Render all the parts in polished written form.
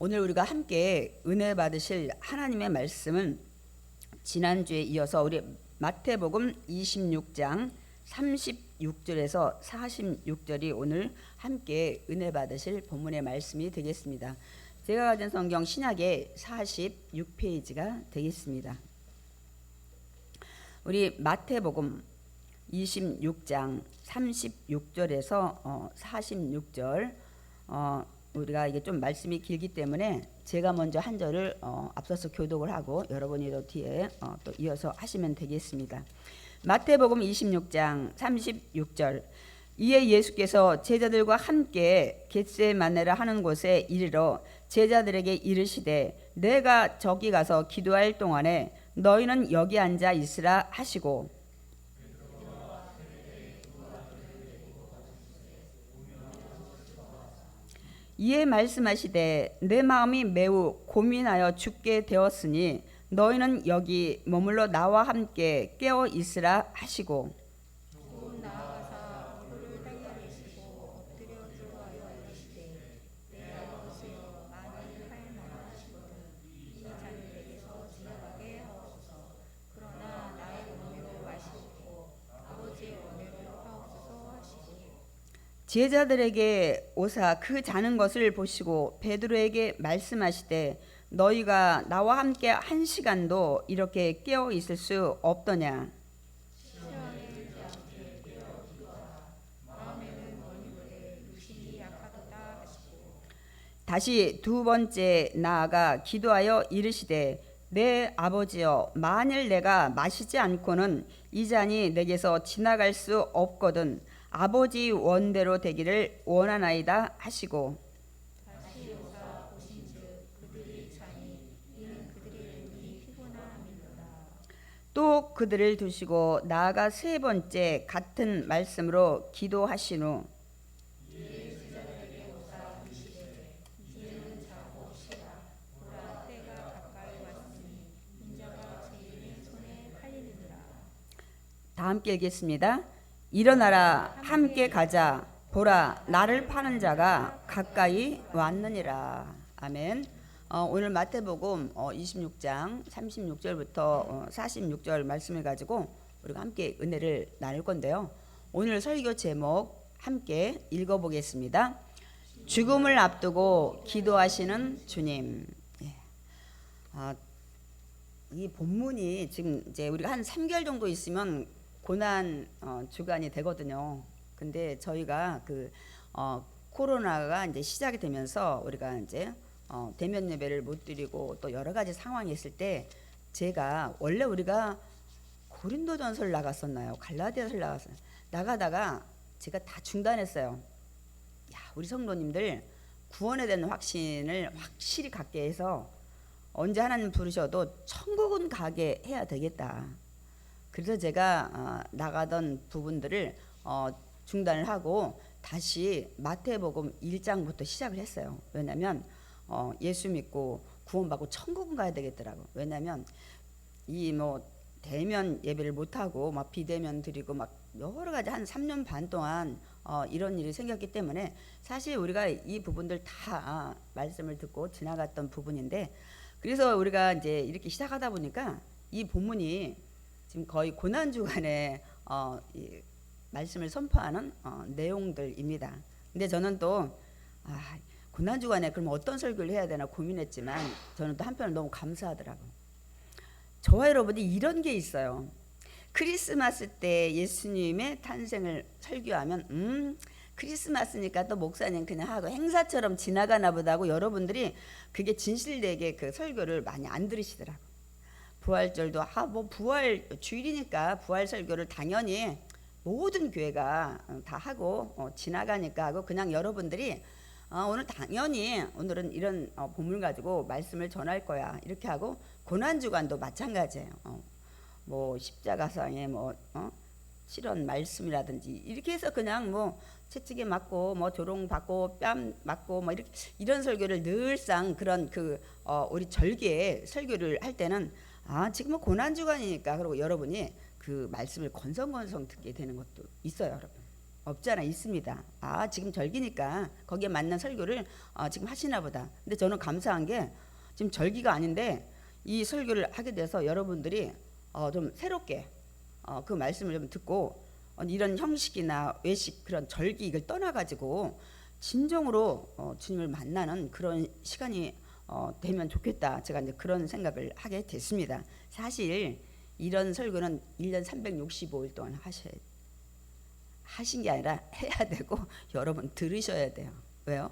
오늘 우리가 함께 은혜 받으실 하나님의 말씀은 지난주에 이어서 우리 마태복음 26장 36절에서 46절이 오늘 함께 은혜 받으실 본문의 말씀이 되겠습니다. 제가 가진 성경 신약의 46페이지가 되겠습니다. 우리 마태복음 26장 36절에서 46절 우리가 이게 좀 말씀이 길기 때문에 제가 먼저 한 절을 앞서서 교독을 하고 여러분이 또 뒤에 또 이어서 하시면 되겠습니다. 마태복음 26장 36절. 이에 예수께서 제자들과 함께 겟세마네라 하는 곳에 이르러 제자들에게 이르시되 내가 저기 가서 기도할 동안에 너희는 여기 앉아 있으라 하시고, 이에 말씀하시되 내 마음이 매우 고민하여 죽게 되었으니 너희는 여기 머물러 나와 함께 깨어 있으라 하시고, 곧 나아가사 돌을 당겨내시고 엎드려 기도하여 이르시되 내 아버지여 만일 할 만하시거든 이 잔을 내게서 지나가게 하옵소서. 그러나 나의 원대로 마시옵고 아버지의 원대로 하옵소서 하시고, 제자들에게 오사 그 자는 것을 보시고 베드로에게 말씀하시되 너희가 나와 함께 한 시간도 이렇게 깨어 있을 수 없더냐. 시험에 들지 않게 깨어 기도하라. 마음에는 원이로되 육신이 약하도다 하시고, 다시 두 번째 나아가 기도하여 이르시되 내 아버지여 만일 내가 마시지 않고는 이 잔이 내게서 지나갈 수 없거든 아버지 원대로 되기를 원하나이다 하시고, 다시 오사 보신즉 그들이 자니 이는 그들의 눈이 피곤함이로다. 또 그들을 두시고 나아가 세 번째 같은 말씀으로 기도하신 후 이제는 자고 쉬라. 보라 때가 가까이 왔으니 인자가 죄인의 손에 팔리느니라. 다 함께 읽겠습니다. 일어나라 함께 가자 보라 나를 파는 자가 가까이 왔느니라. 아멘. 오늘 마태복음 26장 36절부터 46절 말씀을 가지고 우리가 함께 은혜를 나눌 건데요. 오늘 설교 제목 함께 읽어보겠습니다. 죽음을 앞두고 기도하시는 주님. 이 본문이 지금 이제 우리가 한 3개월 정도 있으면 고난 주간이 되거든요. 근데 저희가 코로나가 이제 시작이 되면서 우리가 이제 대면 예배를 못 드리고 또 여러 가지 상황이 있을 때 제가 원래 우리가 고린도전서를 나갔었나요? 갈라디아서를 나가다가 제가 다 중단했어요. 야, 우리 성도님들 구원에 대한 확신을 확실히 갖게 해서 언제 하나님 부르셔도 천국은 가게 해야 되겠다. 그래서 제가 나가던 부분들을 중단을 하고 다시 마태복음 1장부터 시작을 했어요. 왜냐하면 예수 믿고 구원받고 천국은 가야 되겠더라고. 왜냐하면 이 대면 예배를 못하고 막 비대면 드리고 막 여러 가지 한 3년 반 동안 이런 일이 생겼기 때문에 사실 우리가 이 부분들 다 말씀을 듣고 지나갔던 부분인데, 그래서 우리가 이제 이렇게 시작하다 보니까 이 본문이 지금 거의 고난 주간에 이 말씀을 선포하는 내용들입니다. 근데 저는 또 고난 주간에 그럼 어떤 설교를 해야 되나 고민했지만 저는 또 한편으로 너무 감사하더라고요. 저와 여러분이 이런 게 있어요. 크리스마스 때 예수님의 탄생을 설교하면 크리스마스니까 또 목사님 그냥 하고 행사처럼 지나가나 보다 하고 여러분들이 그게 진실되게 그 설교를 많이 안 들으시더라고요. 부활절도 부활 주일이니까 부활 설교를 당연히 모든 교회가 다 하고 지나가니까 하고 그냥 여러분들이 오늘 당연히 오늘은 이런 본문 가지고 말씀을 전할 거야 이렇게 하고, 고난주간도 마찬가지예요. 십자가상의 실현 말씀이라든지 이렇게 해서 그냥 채찍에 맞고 조롱 받고 뺨 맞고 이런 설교를 늘상 그런 우리 절기에 설교를 할 때는 지금은 고난주간이니까 그리고 여러분이 그 말씀을 건성건성 듣게 되는 것도 있어요, 여러분. 없잖아. 있습니다. 지금 절기니까 거기에 맞는 설교를 지금 하시나 보다. 근데 저는 감사한 게 지금 절기가 아닌데 이 설교를 하게 돼서 여러분들이 좀 새롭게 그 말씀을 좀 듣고 이런 형식이나 외식 그런 절기 이걸 떠나가지고 진정으로 주님을 만나는 그런 시간이 되면 좋겠다. 제가 이제 그런 생각을 하게 됐습니다. 사실 이런 설교는 1년 365일 동안 하신 게 아니라 해야 되고 여러분 들으셔야 돼요. 왜요?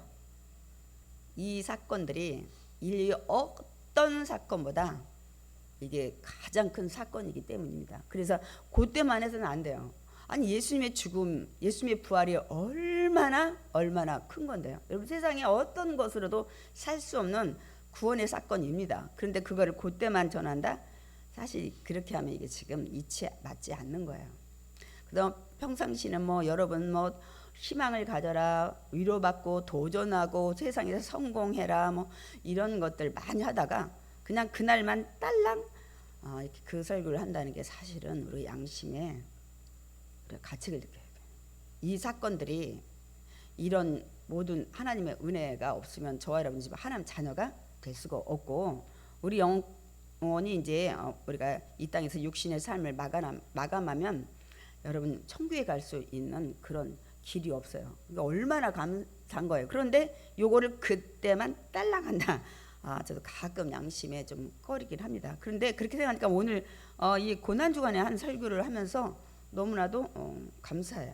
이 사건들이 인류의 어떤 사건보다 이게 가장 큰 사건이기 때문입니다. 그래서 그때만 해서는 안 돼요. 아니 예수님의 죽음, 예수님의 부활이 얼마나 큰 건데요. 여러분 세상에 어떤 것으로도 살 수 없는 구원의 사건입니다. 그런데 그거를 그때만 전한다? 사실 그렇게 하면 이게 지금 이치에 맞지 않는 거예요. 그다음 평상시는 뭐 여러분 뭐 희망을 가져라, 위로받고 도전하고 세상에서 성공해라 뭐 이런 것들 많이 하다가 그냥 그날만 딸랑 이렇게 그 설교를 한다는 게 사실은 우리 양심에 우리가 가책을 느껴야 돼요. 이 사건들이 이런 모든 하나님의 은혜가 없으면 저와 여러분 집 하나님 자녀가 될 수가 없고 우리 영혼이 이제 우리가 이 땅에서 육신의 삶을 마감하면 여러분 천국에 갈 수 있는 그런 길이 없어요. 그러니까 얼마나 감사한 거예요. 그런데 요거를 그때만 딸랑한다. 저도 가끔 양심에 좀 꺼리긴 합니다. 그런데 그렇게 생각하니까 오늘 이 고난 주간에 한 설교를 하면서 너무나도 감사해요.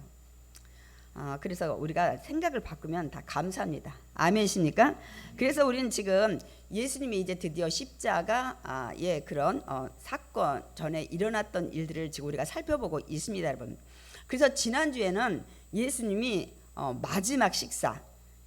그래서 우리가 생각을 바꾸면 다 감사합니다. 아멘이십니까? 그래서 우리는 지금 예수님이 이제 드디어 십자가의 그런 사건 전에 일어났던 일들을 지금 우리가 살펴보고 있습니다, 여러분. 그래서 지난주에는 예수님이 마지막 식사,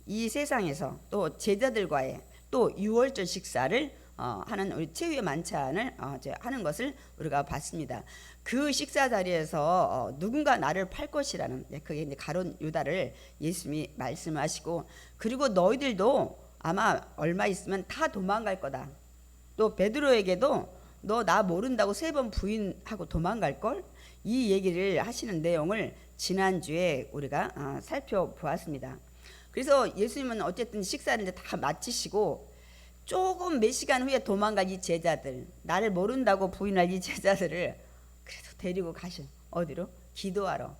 이 세상에서 또 제자들과의 또 유월절 식사를 하는 우리 최후의 만찬을 하는 것을 우리가 봤습니다. 그 식사 자리에서 누군가 나를 팔 것이라는 그게 이제 가룟 유다를 예수님이 말씀하시고 그리고 너희들도 아마 얼마 있으면 다 도망갈 거다. 또 베드로에게도 너 나 모른다고 3번 부인하고 도망갈 걸? 이 얘기를 하시는 내용을 지난주에 우리가 살펴보았습니다. 그래서 예수님은 어쨌든 식사를 이제 다 마치시고 조금 몇 시간 후에 도망갈 이 제자들, 나를 모른다고 부인할 이 제자들을 그래도 데리고 가셔. 어디로? 기도하러.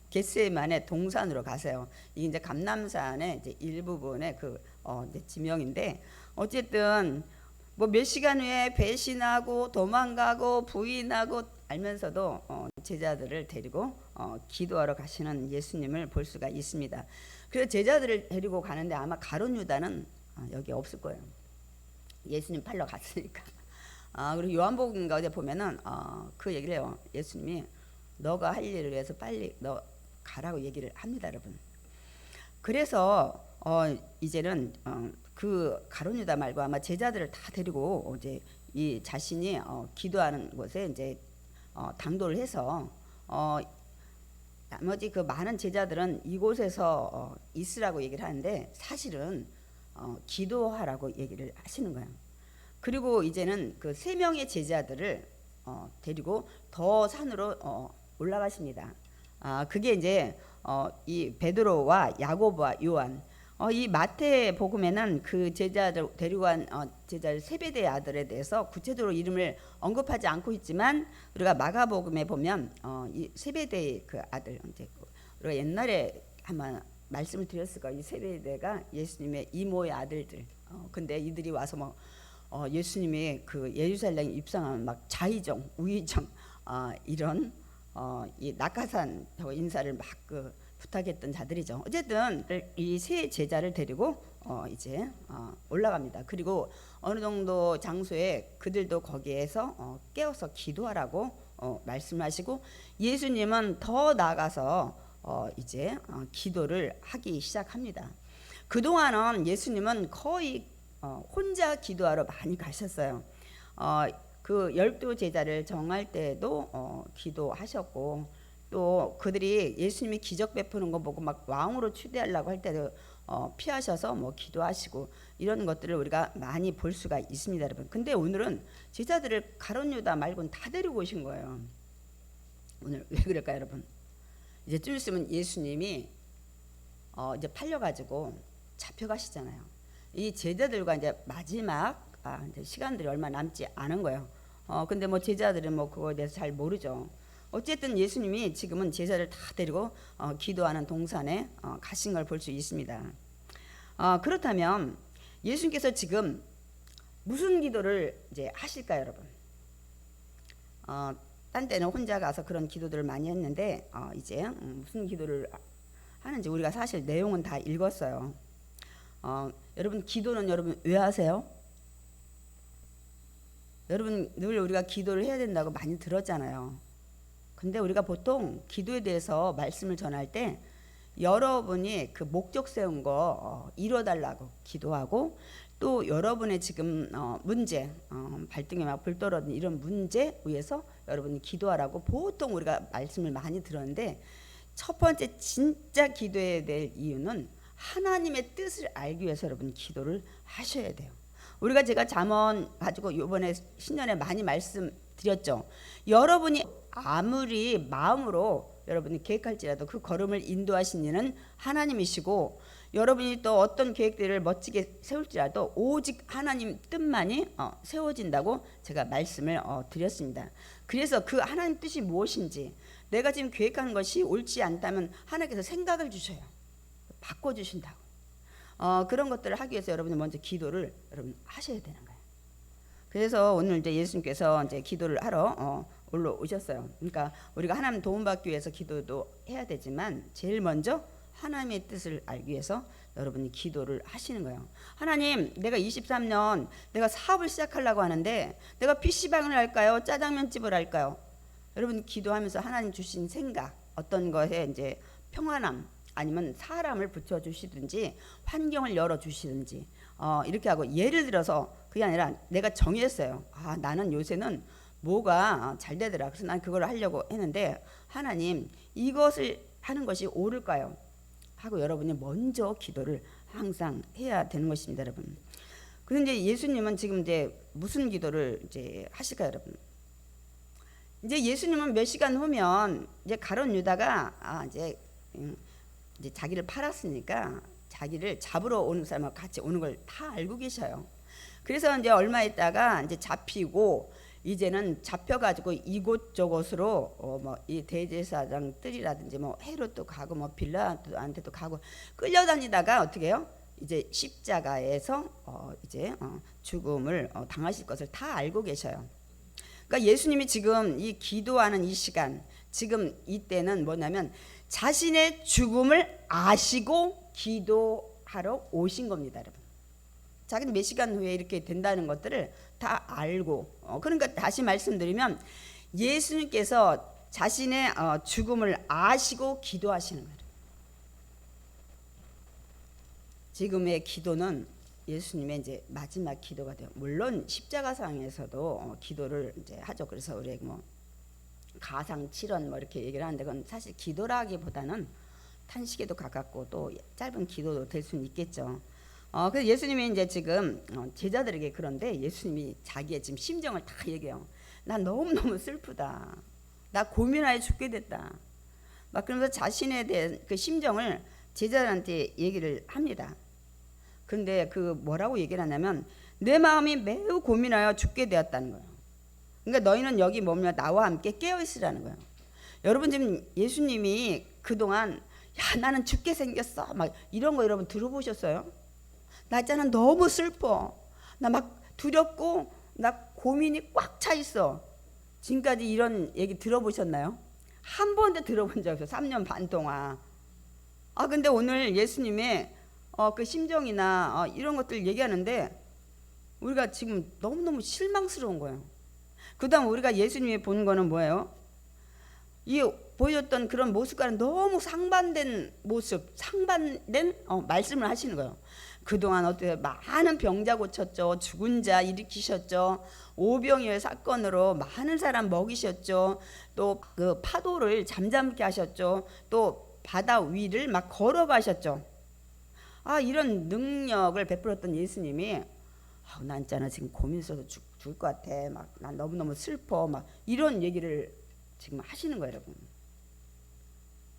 겟세마네 동산으로 가세요. 이게 이제 감람산의 이제 일부분의 그 이제 지명인데 어쨌든 뭐 몇 시간 후에 배신하고 도망가고 부인하고 알면서도 제자들을 데리고 기도하러 가시는 예수님을 볼 수가 있습니다. 그래서 제자들을 데리고 가는데 아마 가룟 유다는 여기 없을 거예요. 예수님 팔러 갔으니까. 그리고 요한복음인가 어디 보면은 그 얘기를 해요. 예수님이 너가 할 일을 위해서 빨리 너 가라고 얘기를 합니다, 여러분. 그래서 이제는 그 가룟 유다 말고 아마 제자들을 다 데리고 이제 이 자신이 기도하는 곳에 이제 당도를 해서 나머지 그 많은 제자들은 이곳에서 있으라고 얘기를 하는데 사실은 기도하라고 얘기를 하시는 거예요. 그리고 이제는 그 3명의 제자들을 데리고 더 산으로 올라가십니다. 그게 이제 이 베드로와 야고보와 요한. 이 마태 복음에는 그 제자들 데리고 간 제자들 세베대의 아들에 대해서 구체적으로 이름을 언급하지 않고 있지만 우리가 마가복음에 보면 이 세베대의 그 아들 이제 우리가 옛날에 아마 말씀을 드렸을 거예요. 이 세베대가 예수님의 이모의 아들들. 근데 이들이 와서 뭐 예수님이 그 예루살렘 입성하면 막 자의정, 우의정 이런 이 낙하산 인사를 막 그 부탁했던 자들이죠. 어쨌든 이 세 제자를 데리고 이제 올라갑니다. 그리고 어느 정도 장소에 그들도 거기에서 깨어서 기도하라고 말씀하시고 예수님은 더 나아가서 이제 기도를 하기 시작합니다. 그동안은 예수님은 거의 혼자 기도하러 많이 가셨어요. 그 12 제자를 정할 때도 기도하셨고 또 그들이 예수님이 기적 베푸는 거 보고 막 왕으로 추대하려고 할 때도 피하셔서 뭐 기도하시고 이런 것들을 우리가 많이 볼 수가 있습니다, 여러분. 근데 오늘은 제자들을 가룟 유다 말고는 다 데리고 오신 거예요. 오늘 왜 그럴까요, 여러분? 이제 좀 있으면 예수님이 이제 팔려가지고 잡혀가시잖아요. 이 제자들과 이제 마지막 이제 시간들이 얼마 남지 않은 거예요. 근데 뭐 제자들은 뭐 그거에 대해서 잘 모르죠. 어쨌든 예수님이 지금은 제자를 다 데리고 기도하는 동산에 가신 걸 볼 수 있습니다. 그렇다면 예수님께서 지금 무슨 기도를 이제 하실까요, 여러분? 딴 때는 혼자 가서 그런 기도들을 많이 했는데 이제 무슨 기도를 하는지 우리가 사실 내용은 다 읽었어요. 여러분 기도는 여러분 왜 하세요? 여러분 늘 우리가 기도를 해야 된다고 많이 들었잖아요. 근데 우리가 보통 기도에 대해서 말씀을 전할 때 여러분이 그 목적 세운 거 이뤄달라고 기도하고 또 여러분의 지금 문제 발등에 막 불 떨어진 이런 문제 위해서 여러분이 기도하라고 보통 우리가 말씀을 많이 들었는데 첫 번째 진짜 기도해야 될 이유는 하나님의 뜻을 알기 위해서 여러분 기도를 하셔야 돼요. 우리가 제가 잠언 가지고 이번에 신년에 많이 말씀드렸죠. 여러분이 아무리 마음으로 여러분이 계획할지라도 그 걸음을 인도하신 이는 하나님이시고 여러분이 또 어떤 계획들을 멋지게 세울지라도 오직 하나님 뜻만이 세워진다고 제가 말씀을 드렸습니다. 그래서 그 하나님 뜻이 무엇인지 내가 지금 계획하는 것이 옳지 않다면 하나님께서 생각을 주셔요. 바꿔주신다고. 그런 것들을 하기 위해서 여러분이 먼저 기도를 여러분 하셔야 되는 거예요. 그래서 오늘 이제 예수님께서 이제 기도를 하러 올라오셨어요. 그러니까 우리가 하나님 도움받기 위해서 기도도 해야 되지만 제일 먼저 하나님의 뜻을 알기 위해서 여러분이 기도를 하시는 거예요. 하나님, 내가 23년 내가 사업을 시작하려고 하는데 내가 PC방을 할까요? 짜장면집을 할까요? 여러분 기도하면서 하나님 주신 생각, 어떤 것에 이제 평안함 아니면 사람을 붙여 주시든지 환경을 열어 주시든지 이렇게 하고 예를 들어서 그게 아니라 내가 정했어요. 나는 요새는 뭐가 잘 되더라. 그래서 난 그걸 하려고 했는데 하나님 이것을 하는 것이 옳을까요? 하고 여러분이 먼저 기도를 항상 해야 되는 것입니다, 여러분. 그런데 이제 예수님은 지금 이제 무슨 기도를 이제 하실까요, 여러분? 이제 예수님은 몇 시간 후면 이제 가룟 유다가 이제 자기를 팔았으니까 자기를 잡으러 오는 사람하고 같이 오는 걸 다 알고 계셔요. 그래서 이제 얼마 있다가 이제 잡히고 이제는 잡혀가지고 이곳저곳으로 뭐 이 대제사장 뜰이라든지 뭐 헤롯도 가고 뭐 빌라도한테도 가고 끌려다니다가 어떻게 해요? 이제 십자가에서 이제 죽음을 당하실 것을 다 알고 계셔요. 그러니까 예수님이 지금 이 기도하는 이 시간, 지금 이때는 뭐냐면 자신의 죽음을 아시고 기도하러 오신 겁니다, 여러분. 자기는 몇 시간 후에 이렇게 된다는 것들을 다 알고 그러니까 다시 말씀드리면 예수님께서 자신의 죽음을 아시고 기도하시는 거예요. 지금의 기도는 예수님의 이제 마지막 기도가 돼요. 물론 십자가상에서도 기도를 이제 하죠. 그래서 우리 뭐 가상칠언 뭐 이렇게 얘기를 하는데 그건 사실 기도라기보다는 탄식에도 가깝고 또 짧은 기도도 될 수는 있겠죠. 그래서 예수님이 이제 지금 제자들에게 그런데 예수님이 자기의 지금 심정을 다 얘기해요. 나 너무너무 슬프다. 나 고민하여 죽게 됐다. 막 그러면서 자신에 대한 그 심정을 제자들한테 얘기를 합니다. 그런데 그 뭐라고 얘기를 하냐면 내 마음이 매우 고민하여 죽게 되었다는 거예요. 그러니까 너희는 여기 머물며 나와 함께 깨어 있으라는 거예요. 여러분 지금 예수님이 그동안 야 나는 죽게 생겼어 막 이런 거 여러분 들어보셨어요? 나 있잖아 너무 슬퍼. 나 막 두렵고 나 고민이 꽉 차 있어. 지금까지 이런 얘기 들어보셨나요? 한 번도 들어본 적 없어요. 3년 반 동안. 근데 오늘 예수님의 그 심정이나 이런 것들 얘기하는데 우리가 지금 너무너무 실망스러운 거예요. 그 다음 우리가 예수님이 본 거는 뭐예요? 이 보여줬던 그런 모습과는 너무 상반된 모습, 상반된 말씀을 하시는 거예요. 그동안 어떻게 많은 병자 고쳤죠. 죽은 자 일으키셨죠. 오병이어 사건으로 많은 사람 먹이셨죠. 또 그 파도를 잠잠케 하셨죠. 또 바다 위를 막 걸어가셨죠. 이런 능력을 베풀었던 예수님이 난 있잖아 지금 고민 있어서 죽을 것 같아. 막 난 너무너무 슬퍼. 막 이런 얘기를 지금 하시는 거예요, 여러분.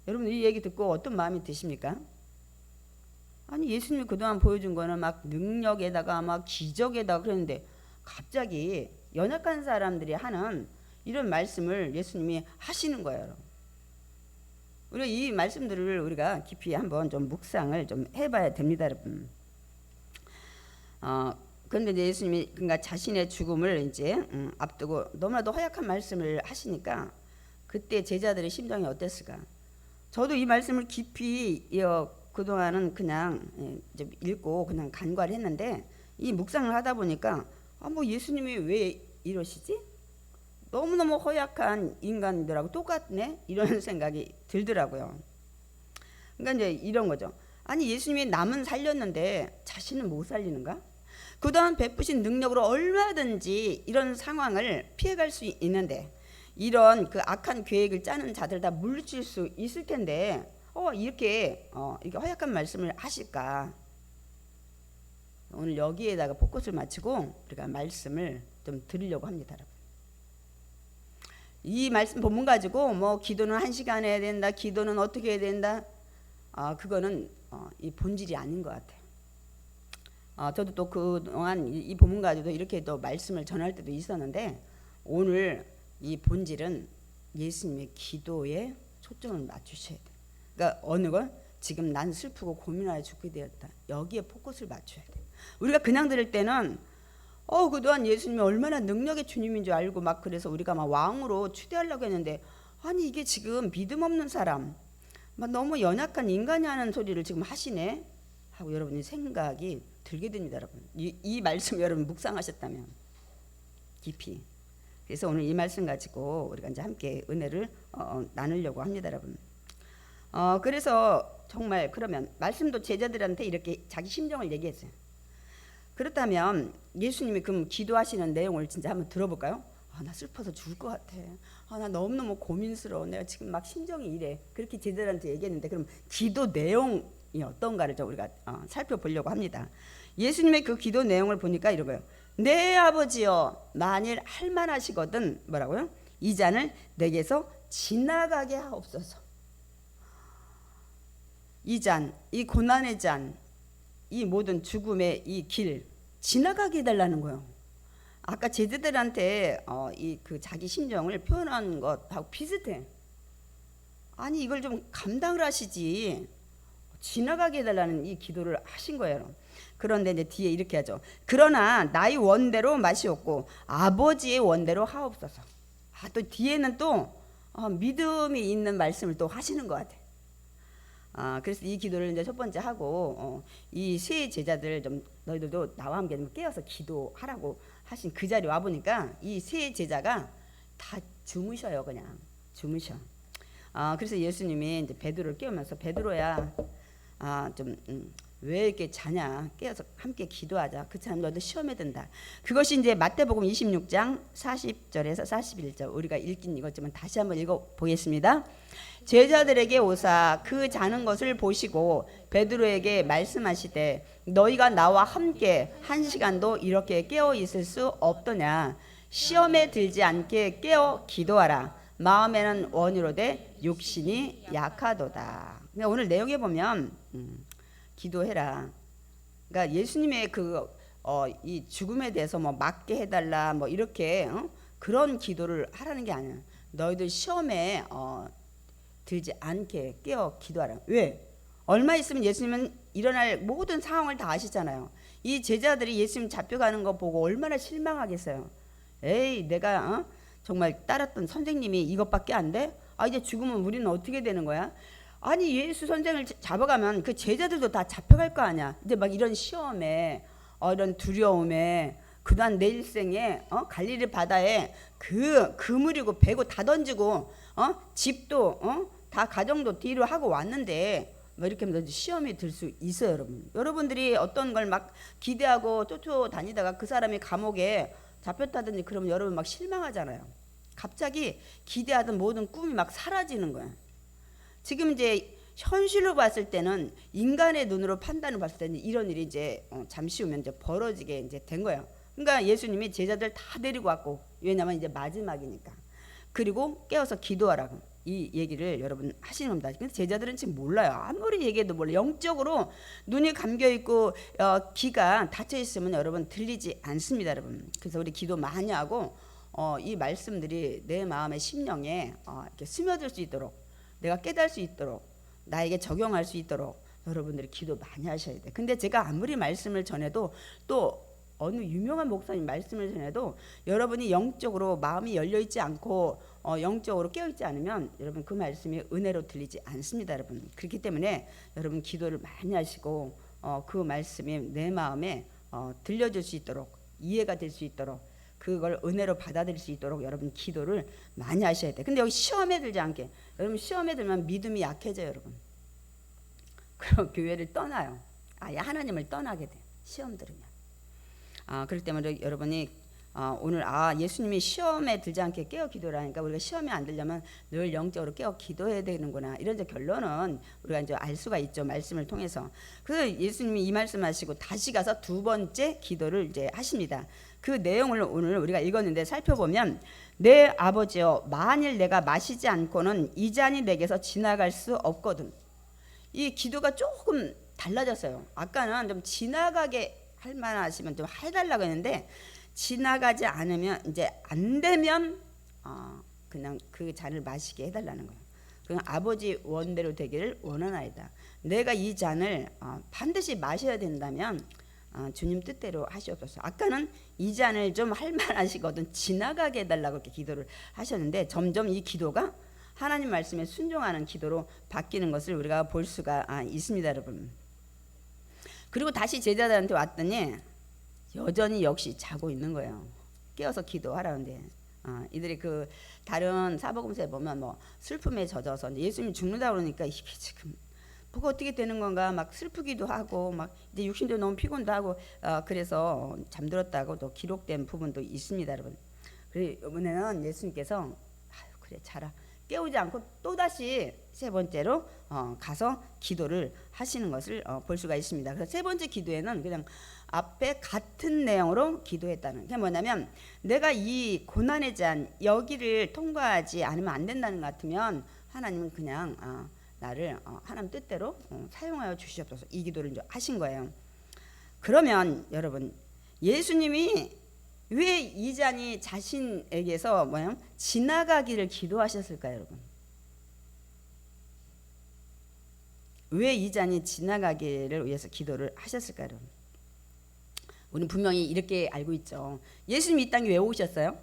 여러분 이 얘기 듣고 어떤 마음이 드십니까? 아니 예수님이 그동안 보여준 거는 막 능력에다가 막 기적에다가 그랬는데 갑자기 연약한 사람들이 하는 이런 말씀을 예수님이 하시는 거예요. 여러분. 우리가 이 말씀들을 우리가 깊이 한번 좀 묵상을 좀 해봐야 됩니다, 여러분. 그런데 이제 예수님이 그러니까 자신의 죽음을 이제 앞두고 너무나도 허약한 말씀을 하시니까 그때 제자들의 심정이 어땠을까? 저도 이 말씀을 깊이 그동안은 그냥 이제 읽고 그냥 간과를 했는데 이 묵상을 하다 보니까 뭐 예수님이 왜 이러시지? 너무너무 허약한 인간들하고 똑같네? 이런 생각이 들더라고요. 그러니까 이제 이런 거죠. 아니 예수님이 남은 살렸는데 자신은 못 살리는가? 그동안 베푸신 능력으로 얼마든지 이런 상황을 피해갈 수 있는데 이런 그 악한 계획을 짜는 자들 다 물리칠 수 있을 텐데 이렇게 허약한 말씀을 하실까? 오늘 여기에다가 포커스를 맞추고 우리가 말씀을 좀 드리려고 합니다, 여러분. 이 말씀 본문 가지고 뭐 기도는 1시간 해야 된다, 기도는 어떻게 해야 된다, 그거는 이 본질이 아닌 것 같아요. 저도 또 그동안 이 본문 가지고 이렇게 또 말씀을 전할 때도 있었는데 오늘 이 본질은 예수님의 기도에 초점을 맞추셔야 돼요. 그러니까 어느 걸 지금 난 슬프고 고민하여 죽게 되었다. 여기에 포커스를 맞춰야 돼요. 우리가 그냥 들을 때는 그동안 예수님이 얼마나 능력의 주님인 줄 알고 막 그래서 우리가 막 왕으로 추대하려고 했는데 아니 이게 지금 믿음 없는 사람 막 너무 연약한 인간이 하는 소리를 지금 하시네 하고 여러분이 생각이 들게 됩니다, 여러분. 이 말씀 여러분 묵상하셨다면 깊이. 그래서 오늘 이 말씀 가지고 우리가 이제 함께 은혜를 나누려고 합니다, 여러분. 그래서 정말 그러면 말씀도 제자들한테 이렇게 자기 심정을 얘기했어요. 그렇다면 예수님이 그럼 기도하시는 내용을 진짜 한번 들어볼까요? 나 슬퍼서 죽을 것 같아. 나 너무너무 고민스러워. 내가 지금 막 심정이 이래. 그렇게 제자들한테 얘기했는데 그럼 기도 내용이 어떤가를 좀 우리가 살펴보려고 합니다. 예수님의 그 기도 내용을 보니까 이러고요. 내 아버지여 만일 할만하시거든 뭐라고요? 이 잔을 내게서 지나가게 하옵소서. 이 잔, 이 고난의 잔, 이 모든 죽음의 이 길 지나가게 해달라는 거예요. 아까 제자들한테 그 자기 심정을 표현한 것하고 비슷해. 아니 이걸 좀 감당을 하시지 지나가게 해달라는 이 기도를 하신 거예요. 그런데 이제 뒤에 이렇게 하죠. 그러나 나의 원대로 마시옵고 아버지의 원대로 하옵소서. 또 뒤에는 또 믿음이 있는 말씀을 또 하시는 것 같아. 그래서 이 기도를 이제 첫 번째 하고 이 세 제자들 좀 너희들도 나와 함께 깨어서 기도하라고 하신 그 자리에 와 보니까 이 세 제자가 다 주무셔요. 그냥 주무셔. 그래서 예수님이 이제 베드로를 깨우면서 베드로야 왜 이렇게 자냐? 깨어서 함께 기도하자. 그렇지 않으면 너도 시험에 든다. 그것이 이제 마태복음 26장 40절에서 41절 우리가 읽긴 읽었지만 다시 한번 읽어보겠습니다. 제자들에게 오사 그 자는 것을 보시고 베드로에게 말씀하시되 너희가 나와 함께 1시간도 이렇게 깨어 있을 수 없더냐. 시험에 들지 않게 깨어 기도하라. 마음에는 원이로되 육신이 약하도다. 근데 오늘 내용에 보면 기도해라. 그러니까 예수님의 이 죽음에 대해서 뭐 맞게 해달라 뭐 이렇게 그런 기도를 하라는 게 아니야. 너희들 시험에 들지 않게 깨어 기도하라. 왜? 얼마 있으면 예수님은 일어날 모든 상황을 다 아시잖아요. 이 제자들이 예수님 잡혀가는 거 보고 얼마나 실망하겠어요. 에이 내가 정말 따랐던 선생님이 이것밖에 안 돼? 이제 죽으면 우리는 어떻게 되는 거야? 아니 예수 선생을 잡아가면 그 제자들도 다 잡혀갈 거 아니야. 이제 막 이런 시험에 이런 두려움에 그다음 내 일생에 갈릴리 바다에 그물이고 배고 다 던지고 집도 다 가정도 뒤로 하고 왔는데 뭐 이렇게 하면 시험이 들 수 있어요, 여러분. 여러분들이 어떤 걸 막 기대하고 쫓아다니다가 그 사람이 감옥에 잡혔다든지 그러면 여러분 막 실망하잖아요. 갑자기 기대하던 모든 꿈이 막 사라지는 거야. 지금 이제 현실로 봤을 때는 인간의 눈으로 판단을 봤을 때는 이런 일이 이제 잠시 후면 이제 벌어지게 이제 된 거예요. 그러니까 예수님이 제자들 다 데리고 왔고 왜냐면 이제 마지막이니까. 그리고 깨어서 기도하라고. 이 얘기를 여러분 하시는 겁니다. 근데 제자들은 지금 몰라요. 아무리 얘기해도 몰라요. 영적으로 눈이 감겨 있고 귀가 닫혀 있으면 여러분 들리지 않습니다, 여러분. 그래서 우리 기도 많이 하고 이 말씀들이 내 마음의 심령에 이렇게 스며들 수 있도록, 내가 깨달을 수 있도록, 나에게 적용할 수 있도록 여러분들이 기도 많이 하셔야 돼. 근데 제가 아무리 말씀을 전해도, 또 어느 유명한 목사님 말씀을 전해도 여러분이 영적으로 마음이 열려 있지 않고 영적으로 깨어 있지 않으면 여러분 그 말씀이 은혜로 들리지 않습니다, 여러분. 그렇기 때문에 여러분 기도를 많이 하시고 그 말씀이 내 마음에 들려줄 수 있도록, 이해가 될 수 있도록, 그걸 은혜로 받아들일 수 있도록 여러분 기도를 많이 하셔야 돼. 근데 여기 시험에 들지 않게, 여러분 시험에 들면 믿음이 약해져요, 여러분. 그럼 교회를 떠나요. 아예 하나님을 떠나게 돼, 시험 들으면. 그렇기 때문에 여러분이 오늘 예수님이 시험에 들지 않게 깨어 기도를 하니까 우리가 시험에 안 들려면 늘 영적으로 깨어 기도해야 되는구나, 이런 이제 결론은 우리가 이제 알 수가 있죠, 말씀을 통해서. 그래서 예수님이 이 말씀하시고 다시 가서 두 번째 기도를 이제 하십니다. 그 내용을 오늘 우리가 읽었는데 살펴보면, 내 아버지여, 만일 내가 마시지 않고는 이 잔이 내게서 지나갈 수 없거든. 이 기도가 조금 달라졌어요. 아까는 좀 지나가게 할 만하시면 좀 해달라고 했는데, 지나가지 않으면, 이제 안 되면 그냥 그 잔을 마시게 해달라는 거예요. 그냥 아버지 원대로 되기를 원하나이다. 내가 이 잔을 반드시 마셔야 된다면 주님 뜻대로 하시옵소서. 아까는 이 잔을 좀 할 만하시거든 지나가게 해달라고 이렇게 기도를 하셨는데, 점점 이 기도가 하나님 말씀에 순종하는 기도로 바뀌는 것을 우리가 볼 수가 있습니다, 여러분. 그리고 다시 제자들한테 왔더니 여전히 역시 자고 있는 거예요. 깨어서 기도하라는데 이들이 그 다른 사복음서에 보면 뭐 슬픔에 젖어서 예수님이 죽는다 그러니까 이게 지금 뭐가 어떻게 되는 건가 막 슬프기도 하고, 막 이제 육신도 너무 피곤도 하고 그래서 잠들었다고 또 기록된 부분도 있습니다, 여러분. 그리고 이번에는 예수님께서 그래 자라, 깨우지 않고 또다시 세 번째로 가서 기도를 하시는 것을 볼 수가 있습니다. 그래서 세 번째 기도에는 그냥 앞에 같은 내용으로 기도했다는 게 뭐냐면, 내가 이 고난의 잔 여기를 통과하지 않으면 안 된다는 것 같으면 하나님은 그냥 나를 하나님 뜻대로 사용하여 주시옵소서, 이 기도를 이제 하신 거예요. 그러면 여러분, 예수님이 왜 이 잔이 자신에게서 지나가기를 기도하셨을까요, 여러분? 왜 이 잔이 지나가기를 위해서 기도를 하셨을까요, 여러분? 우리는 분명히 이렇게 알고 있죠. 예수님이 이 땅에 왜 오셨어요?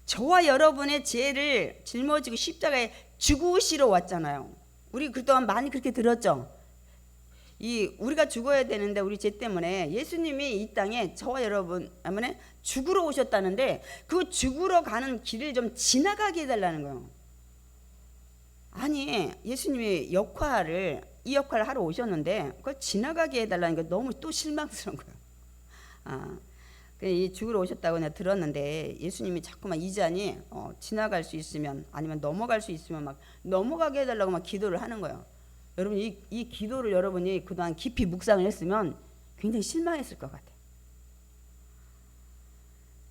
저와 여러분의 죄를 짊어지고 십자가에 죽으시러 왔잖아요. 우리 그동안 많이 그렇게 들었죠. 우리가 죽어야 되는데 우리 죄 때문에 예수님이 이 땅에 저와 여러분 때문에 죽으러 오셨다는데, 그 죽으러 가는 길을 좀 지나가게 해달라는 거예요. 아니, 예수님이 이 역할을 하러 오셨는데 그걸 지나가게 해달라는 게 너무 또 실망스러운 거예요. 이 죽으러 오셨다고 내가 들었는데, 예수님이 자꾸만 이 잔이 지나갈 수 있으면, 아니면 넘어갈 수 있으면 막 넘어가게 해달라고 막 기도를 하는 거예요. 여러분 이 기도를 여러분이 그동안 깊이 묵상을 했으면 굉장히 실망했을 것 같아요.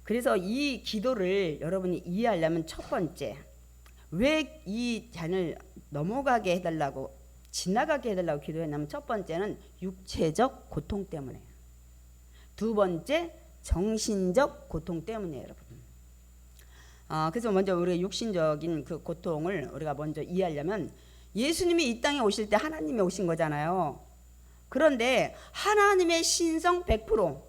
그래서 이 기도를 여러분이 이해하려면 첫 번째, 왜 이 잔을 넘어가게 해달라고, 지나가게 해달라고 기도했냐면, 첫 번째는 육체적 고통 때문에, 두 번째 정신적 고통 때문이에요, 여러분. 그래서 먼저 우리가 육신적인 그 고통을 우리가 먼저 이해하려면, 예수님이 이 땅에 오실 때 하나님이 오신 거잖아요. 그런데 하나님의 신성 100%,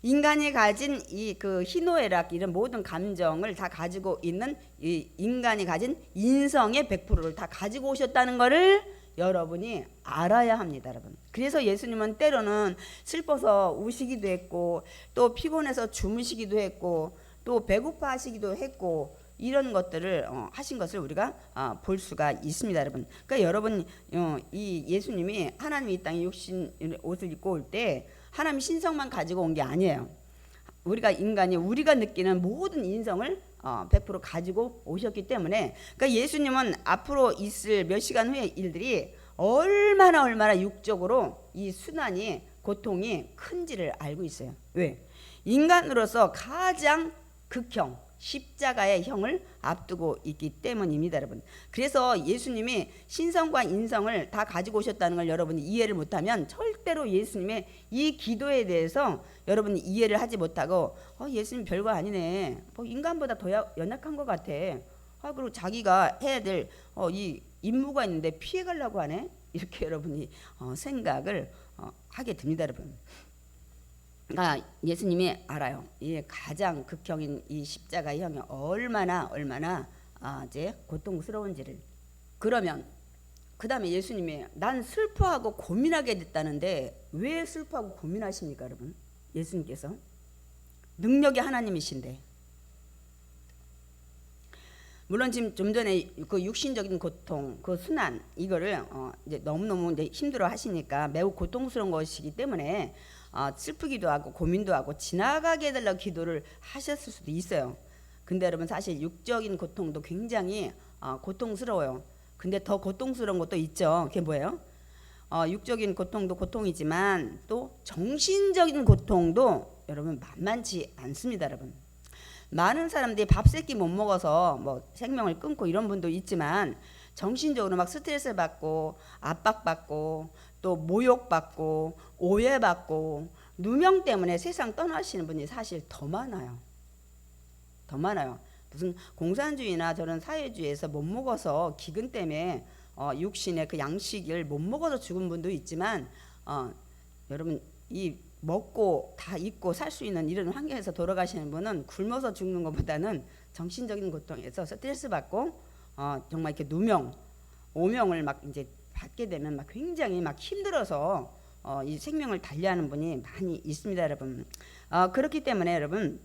인간이 가진 이 그 희노애락 이런 모든 감정을 다 가지고 있는 이 인간이 가진 인성의 100%를 다 가지고 오셨다는 것을 여러분이 알아야 합니다, 여러분. 그래서 예수님은 때로는 슬퍼서 우시기도 했고, 또 피곤해서 주무시기도 했고, 또 배고파 하시기도 했고, 이런 것들을 하신 것을 우리가 볼 수가 있습니다, 여러분. 그러니까 여러분 이 예수님이 하나님이 이 땅에 육신 옷을 입고 올 때 하나님 신성만 가지고 온 게 아니에요. 우리가 인간이 우리가 느끼는 모든 인성을 100% 가지고 오셨기 때문에, 그러니까 예수님은 앞으로 있을 몇 시간 후의 일들이 얼마나 육적으로 이 순환이, 고통이 큰지를 알고 있어요. 왜? 인간으로서 가장 극형 십자가의 형을 앞두고 있기 때문입니다, 여러분. 그래서 예수님이 신성과 인성을 다 가지고 오셨다는 걸 여러분이 이해를 못하면 절대로 예수님의 이 기도에 대해서 여러분이 이해를 하지 못하고 예수님 별거 아니네. 뭐 인간보다 더 연약한 것 같아. 그리고 자기가 해야 될 이 임무가 있는데 피해가려고 하네. 이렇게 여러분이 생각을 하게 됩니다, 여러분. 그러니까 예수님이 알아요. 이 가장 극형인 이 십자가의 형이 얼마나 이제 고통스러운지를. 그러면 그 다음에 예수님이 난 슬퍼하고 고민하게 됐다는데 왜 슬퍼하고 고민하십니까, 여러분? 예수님께서 능력의 하나님이신데. 물론 지금 좀 전에 그 육신적인 고통, 그 순환 이거를 이제 너무너무 이제 힘들어 하시니까 매우 고통스러운 것이기 때문에 슬프기도 하고 고민도 하고 지나가게 해달라고 기도를 하셨을 수도 있어요. 근데 여러분 사실 육적인 고통도 굉장히 고통스러워요. 근데 더 고통스러운 것도 있죠. 그게 뭐예요? 육적인 고통도 고통이지만 또 정신적인 고통도 여러분 만만치 않습니다, 여러분. 많은 사람들이 밥 세 끼 못 먹어서 뭐 생명을 끊고 이런 분도 있지만 정신적으로 막 스트레스 받고 압박받고 또 모욕받고 오해받고 누명 때문에 세상 떠나시는 분이 사실 더 많아요. 더 많아요. 무슨 공산주의나 저런 사회주의에서 못 먹어서 기근 때문에 육신의 그 양식을 못 먹어서 죽은 분도 있지만 여러분 이 먹고 다 입고 살 수 있는 이런 환경에서 돌아가시는 분은 굶어서 죽는 것보다는 정신적인 고통에서 스트레스 받고 정말 이렇게 누명, 오명을 막 이제 받게 되면 막 굉장히 막 힘들어서 이 생명을 달리하는 분이 많이 있습니다, 여러분. 그렇기 때문에 여러분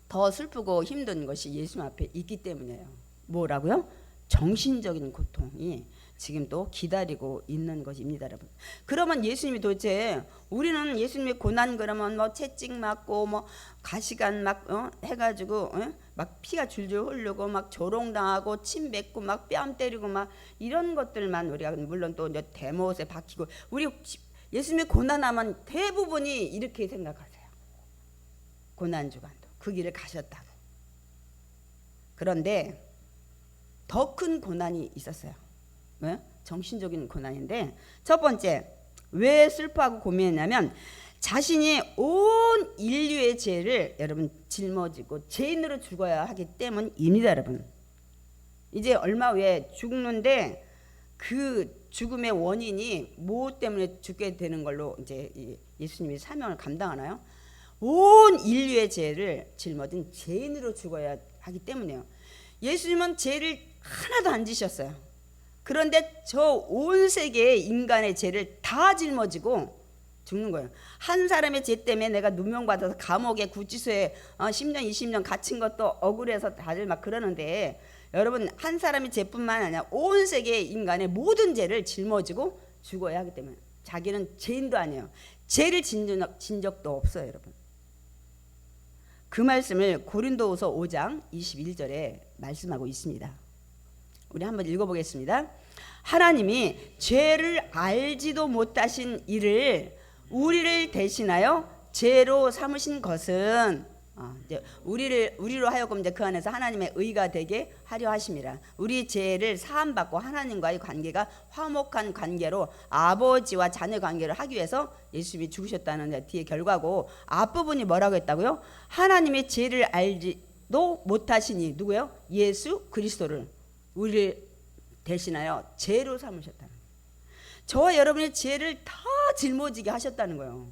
더 슬프고 힘든 것이 예수님 앞에 있기 때문이에요. 뭐라고요? 정신적인 고통이 지금 또 기다리고 있는 것입니다, 여러분. 그러면 예수님이 도대체 우리는 예수님의 고난 그러면 뭐 채찍 맞고 뭐 가시관 막 해가지고 막 피가 줄줄 흐르고 막 조롱당하고 침 뱉고 막 뺨 때리고 막 이런 것들만 우리가 물론 또 이제 대못에 박히고 우리 예수님의 고난하면 대부분이 이렇게 생각하세요. 고난 주간도 그 길을 가셨다고. 그런데 더 큰 고난이 있었어요. 왜? 정신적인 고난인데 첫 번째 왜 슬퍼하고 고민했냐면 자신이 온 인류의 죄를 여러분 짊어지고 죄인으로 죽어야 하기 때문입니다, 여러분. 이제 얼마 후에 죽는데 그 죽음의 원인이 뭐 때문에 죽게 되는 걸로 이제 예수님이 사명을 감당하나요? 온 인류의 죄를 짊어진 죄인으로 죽어야 하기 때문이에요. 예수님은 죄를 하나도 안 지셨어요. 그런데 저 온 세계의 인간의 죄를 다 짊어지고 죽는 거예요. 한 사람의 죄 때문에 내가 누명받아서 감옥에 구치소에 10년 20년 갇힌 것도 억울해서 다들 막 그러는데 여러분 한 사람의 죄뿐만 아니라 온 세계의 인간의 모든 죄를 짊어지고 죽어야 하기 때문에 자기는 죄인도 아니에요. 죄를 진 적도 없어요, 여러분. 그 말씀을 고린도후서 5장 21절에 말씀하고 있습니다. 우리 한번 읽어보겠습니다. 하나님이 죄를 알지도 못하신 이를 우리를 대신하여 죄로 삼으신 것은 이제 우리로 하여금 이제 그 안에서 하나님의 의가 되게 하려 하심이라. 우리 죄를 사함 받고 하나님과의 관계가 화목한 관계로 아버지와 자녀 관계를 하기 위해서 예수님이 죽으셨다는 뒤의 결과고 앞부분이 뭐라고 했다고요? 하나님의 죄를 알지도 못하시니 누구요? 예수 그리스도를 우리를 대신하여 죄로 삼으셨다는 거예요. 저와 여러분의 죄를 다 짊어지게 하셨다는 거예요.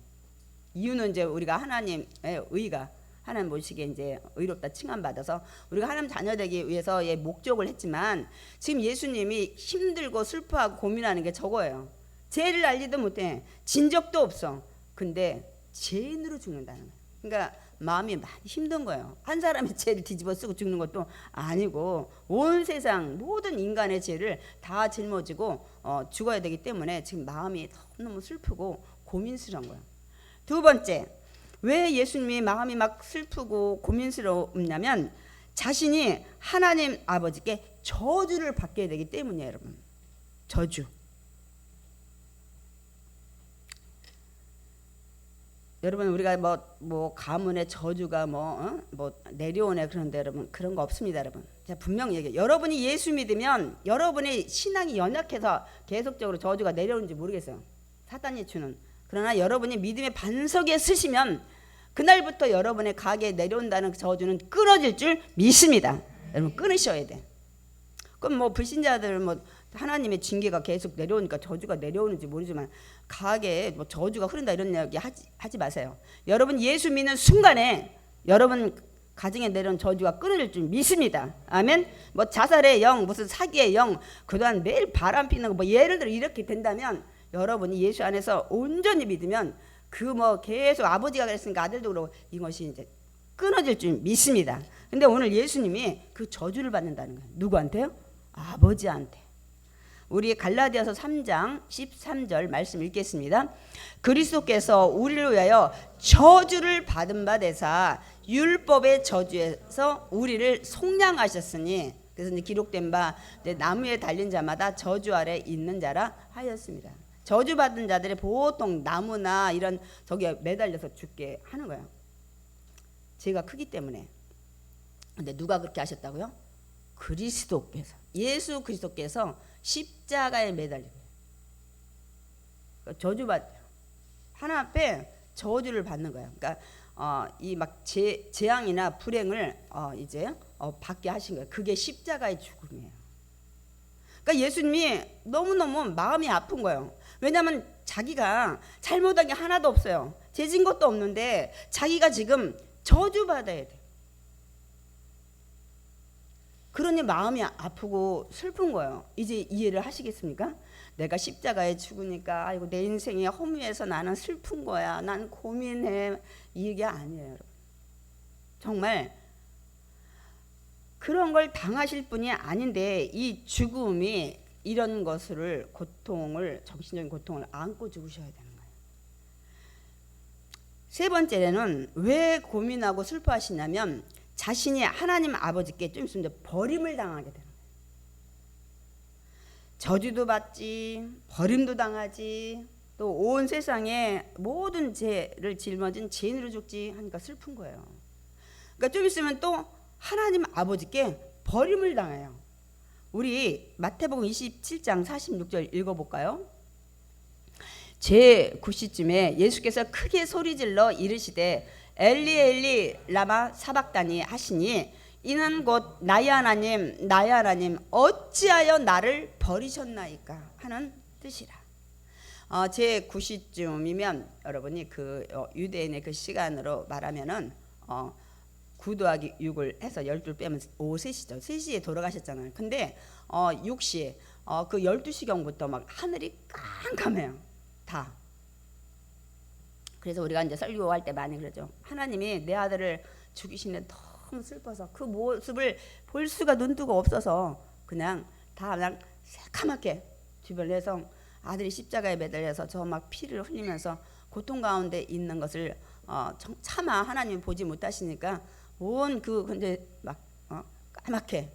이유는 이제 우리가 하나님의 의가 하나님 보시기에 이제 의롭다 칭함받아서 우리가 하나님 자녀 되기 위해서의 목적을 했지만 지금 예수님이 힘들고 슬퍼하고 고민하는 게 저거예요. 죄를 알지도 못해. 진 적도 없어. 근데 죄인으로 죽는다는 거예요. 그러니까 마음이 많이 힘든 거예요. 한 사람의 죄를 뒤집어 쓰고 죽는 것도 아니고 온 세상 모든 인간의 죄를 다 짊어지고 죽어야 되기 때문에 지금 마음이 너무 슬프고 고민스러운 거예요. 두 번째, 왜 예수님이 마음이 막 슬프고 고민스러웠냐면 자신이 하나님 아버지께 저주를 받게 되기 때문이에요, 여러분. 저주. 여러분 우리가 뭐 가문의 저주가 뭐 내려오네 그런데 여러분 그런 거 없습니다. 여러분 제가 분명히 얘기해요. 여러분이 예수 믿으면 여러분의 신앙이 연약해서 계속적으로 저주가 내려오는지 모르겠어요. 사단이 주는. 그러나 여러분이 믿음의 반석에 서시면 그날부터 여러분의 가게에 내려온다는 저주는 끊어질 줄 믿습니다. 여러분 끊으셔야 돼. 그럼 뭐 불신자들 뭐 하나님의 징계가 계속 내려오니까 저주가 내려오는지 모르지만 가게에 뭐 저주가 흐른다 이런 이야기 하지 마세요. 여러분 예수 믿는 순간에 여러분 가정에 내려온 저주가 끊어질 줄 믿습니다. 아멘. 뭐 자살의 영, 무슨 사기의 영, 그동안 매일 바람 피는 거 뭐 예를 들어 이렇게 된다면 여러분이 예수 안에서 온전히 믿으면 그 뭐 계속 아버지가 그랬으니까 아들도 그러고 이것이 이제 끊어질 줄 믿습니다. 근데 오늘 예수님이 그 저주를 받는다는 거예요. 누구한테요? 아버지한테. 우리 갈라디아서 3장 13절 말씀 읽겠습니다. 그리스도께서 우리를 위하여 저주를 받은 바 되사 율법의 저주에서 우리를 속량하셨으니 그래서 이제 기록된 바 나무에 달린 자마다 저주 아래 있는 자라 하였습니다. 저주받은 자들이 보통 나무나 이런 저기에 매달려서 죽게 하는 거예요. 죄가 크기 때문에. 근데 누가 그렇게 하셨다고요? 그리스도께서, 예수 그리스도께서 십자가에 매달린 거예요. 그러니까 저주받 하나님 앞에 저주를 받는 거예요. 그러니까 이 막 재앙이나 불행을 이제 받게 하신 거예요. 그게 십자가의 죽음이에요. 그러니까 예수님이 너무너무 마음이 아픈 거예요. 왜냐하면 자기가 잘못한 게 하나도 없어요. 죄진 것도 없는데 자기가 지금 저주받아야 돼. 그러니 마음이 아프고 슬픈 거예요. 이제 이해를 하시겠습니까? 내가 십자가에 죽으니까 아이고 내 인생이 허무해서 나는 슬픈 거야. 난 고민해. 이게 아니에요, 여러분. 정말 그런 걸 당하실 분이 아닌데 이 죽음이 이런 것을 정신적인 고통을 안고 죽으셔야 되는 거예요. 세 번째는 왜 고민하고 슬퍼하시냐면 자신이 하나님 아버지께 좀 있으면 버림을 당하게 되는 거예요. 저주도 받지, 버림도 당하지, 또 온 세상에 모든 죄를 짊어진 죄인으로 죽지 하니까 슬픈 거예요. 그러니까 좀 있으면 또 하나님 아버지께 버림을 당해요. 우리 마태복음 27장 46절 읽어볼까요? 제 9시쯤에 예수께서 크게 소리질러 이르시되 엘리 엘리 라마 사박다니 하시니 이는 곧 나의 하나님 나의 하나님 어찌하여 나를 버리셨나이까 하는 뜻이라. 제 9시쯤이면 여러분이 그 유대인의 그 시간으로 말하면은 9 더하기 6을 해서 12를 빼면 오후 3시죠. 3시에 돌아가셨잖아요. 근데 6시 그 12시경부터 막 하늘이 깜깜해요. 다. 그래서 우리가 이제 설교할 때 많이 그러죠. 하나님이 내 아들을 죽이시는데 너무 슬퍼서 그 모습을 볼 수가 눈뜨고 없어서 그냥 새카맣게 주변에서 아들이 십자가에 매달려서 저 막 피를 흘리면서 고통 가운데 있는 것을 차마 하나님 보지 못하시니까 온 근데 막 까맣게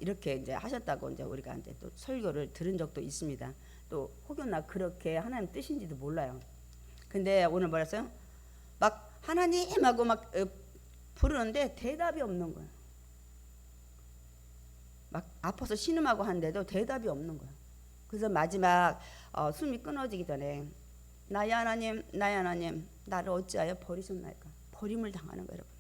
이렇게 이제 하셨다고 이제 우리가 이제 또 설교를 들은 적도 있습니다. 또 혹여나 그렇게 하나님 뜻인지도 몰라요. 근데 오늘 뭐랬어요? 막 하나님하고 막 부르는데 대답이 없는 거예요. 막 아파서 신음하고 하는데도 대답이 없는 거예요. 그래서 마지막 숨이 끊어지기 전에 나의 하나님 나의 하나님 나를 어찌하여 버리셨나이까. 버림을 당하는 거예요, 여러분.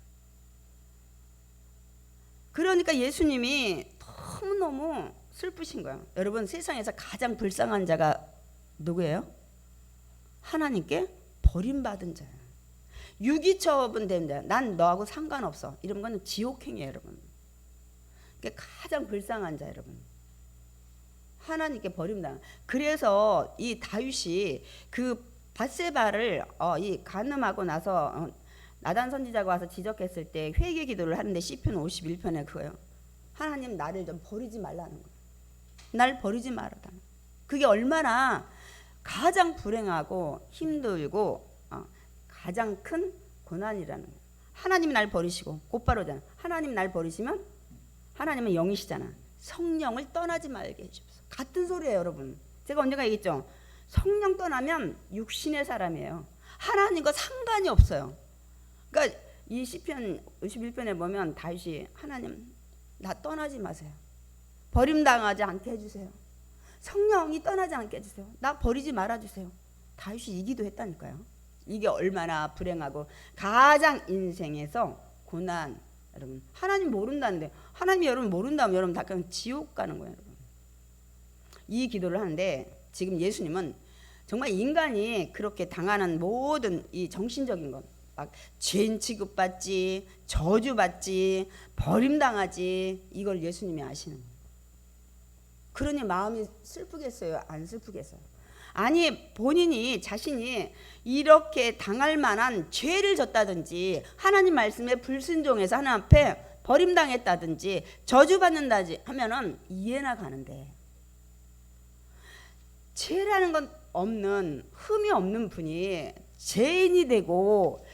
그러니까 예수님이 너무너무 슬프신 거예요. 여러분 세상에서 가장 불쌍한 자가 누구예요? 하나님께 버림받은 자예요. 유기처분 된 자. 난 너하고 상관없어. 이런 거는 지옥행이에요, 여러분. 그게 가장 불쌍한 자, 여러분. 하나님께 버림당. 그래서 이 다윗이 그 밧세바를 이 간음하고 나서 나단 선지자가 와서 지적했을 때 회개 기도를 하는데 시편 51편에 그거예요. 하나님 나를 좀 버리지 말라는 거예요. 날 버리지 말아라. 그게 얼마나 가장 불행하고 힘들고 가장 큰 고난이라는 거예요. 하나님이 날 버리시고 곧바로잖아. 하나님 날 버리시면 하나님은 영이시잖아. 성령을 떠나지 말게 해주십시오. 같은 소리예요, 여러분. 제가 언젠가 얘기했죠. 성령 떠나면 육신의 사람이에요. 하나님과 상관이 없어요. 그러니까 이 시편 51편에 보면 다윗이 하나님 나 떠나지 마세요. 버림당하지 않게 해주세요. 성령이 떠나지 않게 해주세요. 나 버리지 말아주세요. 다윗이 이 기도했다니까요. 이게 얼마나 불행하고 가장 인생에서 고난. 여러분 하나님 모른다는데 하나님이 여러분 모른다면 여러분 다 그냥 지옥 가는 거예요. 여러분. 이 기도를 하는데 지금 예수님은 정말 인간이 그렇게 당하는 모든 이 정신적인 것 막 죄인 취급받지 저주받지 버림당하지 이걸 예수님이 아시는 거예요. 그러니 마음이 슬프겠어요? 안 슬프겠어요? 아니 본인이 자신이 이렇게 당할 만한 죄를 졌다든지 하나님 말씀에 불순종해서 하나님 앞에 버림당했다든지 저주받는다지 하면은 이해나 가는데 죄라는 건 없는 흠이 없는 분이 죄인이 되고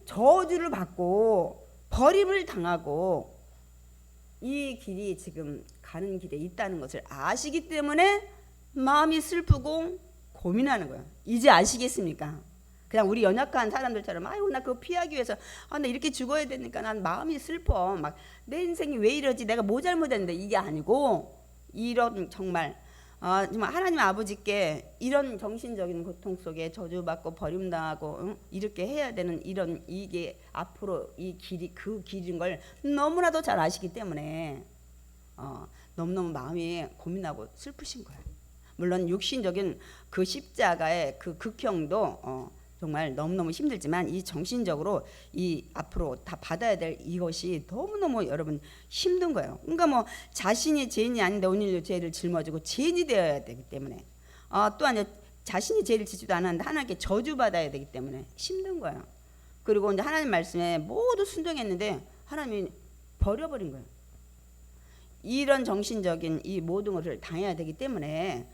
저주를 받고 버림을 당하고 이 길이 지금 가는 길에 있다는 것을 아시기 때문에 마음이 슬프고 고민하는 거예요. 이제 아시겠습니까? 그냥 우리 연약한 사람들처럼 아이고 나 그거 피하기 위해서 나 이렇게 죽어야 되니까 난 마음이 슬퍼. 막 내 인생이 왜 이러지? 내가 뭐 잘못했는데 이게 아니고 이런 정말 하나님 아버지께 이런 정신적인 고통 속에 저주받고 버림당하고 이렇게 해야 되는 이런 이게 앞으로 이 길이 그 길인 걸 너무나도 잘 아시기 때문에 너무너무 마음이 고민하고 슬프신 거예요. 물론 육신적인 그 십자가의 그 극형도 정말 너무너무 힘들지만 이 정신적으로 이 앞으로 다 받아야 될 이것이 너무너무 여러분 힘든 거예요. 그러니까 뭐 자신이 죄인이 아닌데 오늘로 죄를 짊어지고 죄인이 되어야 되기 때문에 또한 자신이 죄를 지지도 않았는데 하나님께 저주받아야 되기 때문에 힘든 거예요. 그리고 이제 하나님 말씀에 모두 순종했는데 하나님이 버려버린 거예요. 이런 정신적인 이 모든 것을 당해야 되기 때문에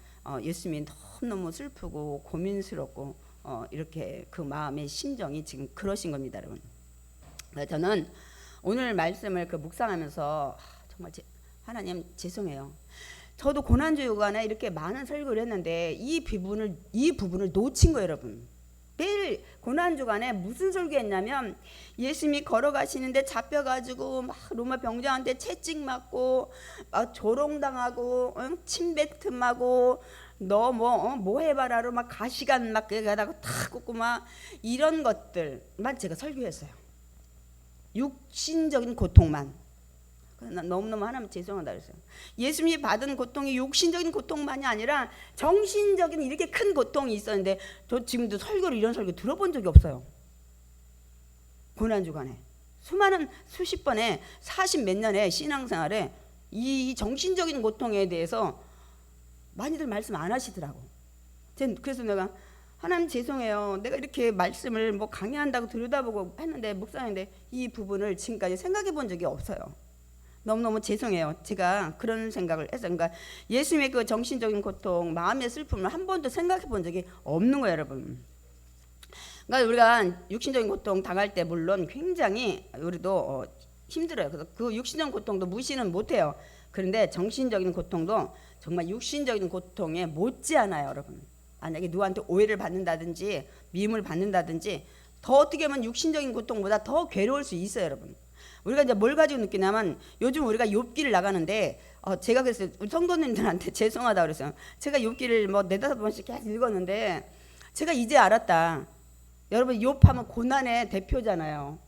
예수님이 너무너무 슬프고 고민스럽고 이렇게 그 마음의 심정이 지금 그러신 겁니다, 여러분. 저는 오늘 말씀을 그 묵상하면서 정말 하나님 죄송해요. 저도 고난주간에 이렇게 많은 설교를 했는데 이 부분을 놓친 거예요, 여러분. 매일 고난주간에 무슨 설교했냐면 예수님이 걸어가시는데 잡혀가지고 막 로마 병장한테 채찍 맞고 막 조롱당하고 침뱉음하고 너 뭐 해봐라로 막 가시관 막 가다가 탁 꽂고 막 이런 것들만 제가 설교했어요. 육신적인 고통만. 난 너무너무 하나님 죄송하다 그랬어요. 예수님이 받은 고통이 육신적인 고통만이 아니라 정신적인 이렇게 큰 고통이 있었는데 저 지금도 설교를 이런 설교 들어본 적이 없어요. 고난주간에 수많은 수십 번에 40 몇 년의 신앙생활에 이 정신적인 고통에 대해서 많이들 말씀 안 하시더라고. 그래서 내가 하나님 죄송해요. 내가 이렇게 말씀을 뭐 강의한다고 들여다보고 했는데 묵상했는데 이 부분을 지금까지 생각해 본 적이 없어요. 너무너무 죄송해요. 제가 그런 생각을 해서 그러니까 예수님의 그 정신적인 고통, 마음의 슬픔을 한 번도 생각해 본 적이 없는 거예요, 여러분. 그러니까 우리가 육신적인 고통 당할 때 물론 굉장히 우리도 힘들어요. 그래서 그 육신적인 고통도 무시는 못해요. 그런데 정신적인 고통도 정말 육신적인 고통에 못지않아요, 여러분. 만약에 누구한테 오해를 받는다든지 미움을 받는다든지 더 어떻게 하면 육신적인 고통보다 더 괴로울 수 있어요, 여러분. 우리가 이제 뭘 가지고 느끼냐면 요즘 우리가 욥기를 나가는데 제가 그랬어요. 우리 성도님들한테 죄송하다 그랬어요. 제가 욥기를 뭐 4-5번씩 계속 읽었는데 제가 이제 알았다. 여러분 욥하면 고난의 대표잖아요.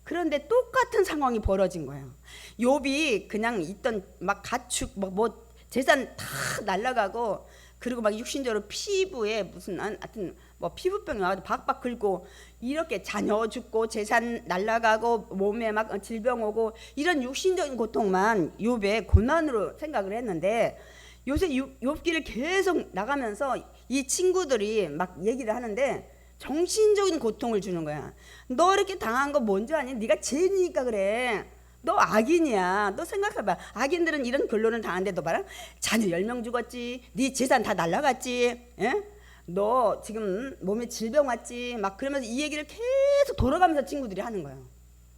그런데 똑같은 상황이 벌어진 거예요. 욥이 그냥 있던 막 가축 뭐 재산 다 날라가고 그리고 막 육신적으로 피부에 무슨 하여튼 뭐 피부병이 와서 박박 긁고 이렇게 자녀 죽고 재산 날라가고 몸에 막 질병 오고 이런 육신적인 고통만 욥의 고난으로 생각을 했는데 요새 욥기를 계속 나가면서 이 친구들이 막 얘기를 하는데 정신적인 고통을 주는 거야. 너 이렇게 당한 거 뭔지 아니? 네가 죄인이니까 그래. 너 악인이야. 너 생각해봐. 악인들은 이런 결론을 당하는데 너 봐라. 자녀 10명 죽었지. 네 재산 다 날라갔지. 예? 너 지금 몸에 질병 왔지. 막 그러면서 이 얘기를 계속 돌아가면서 친구들이 하는 거예요.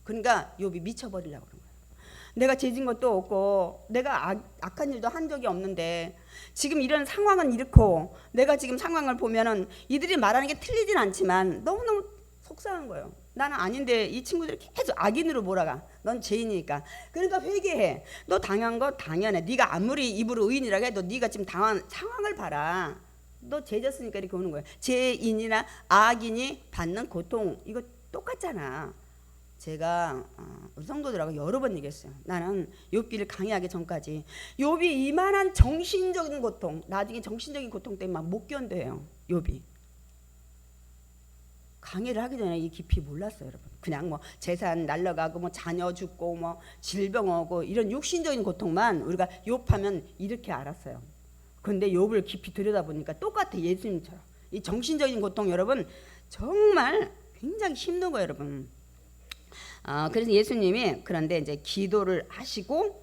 그러니까 욥이 미쳐버리려고 그런 거예요. 내가 죄진 것도 없고 내가 악한 일도 한 적이 없는데 지금 이런 상황은 이렇고 내가 지금 상황을 보면은 이들이 말하는 게 틀리진 않지만 너무너무 속상한 거예요. 나는 아닌데 이 친구들이 계속 악인으로 몰아가. 넌 죄인이니까. 그러니까 회개해. 너 당한 거 당연해. 네가 아무리 입으로 의인이라고 해도 네가 지금 당한 상황을 봐라. 너 죄졌으니까 이렇게 오는 거예요. 죄인이나 악인이 받는 고통 이거 똑같잖아. 제가 우리 성도들하고 여러 번 얘기했어요. 나는 욥기를 강의하기 전까지 욥이 이만한 정신적인 고통, 나중에 정신적인 고통 때문에 막 못 견뎌요. 욥이. 강의를 하기 전에 이 깊이 몰랐어요, 여러분. 그냥 뭐 재산 날라가고 뭐 자녀 죽고 뭐 질병 오고 이런 육신적인 고통만 우리가 욥하면 이렇게 알았어요. 그런데 욥을 깊이 들여다보니까 똑같아, 예수님처럼. 이 정신적인 고통 여러분 정말 굉장히 힘든 거예요, 여러분. 그래서 예수님이 그런데 이제 기도를 하시고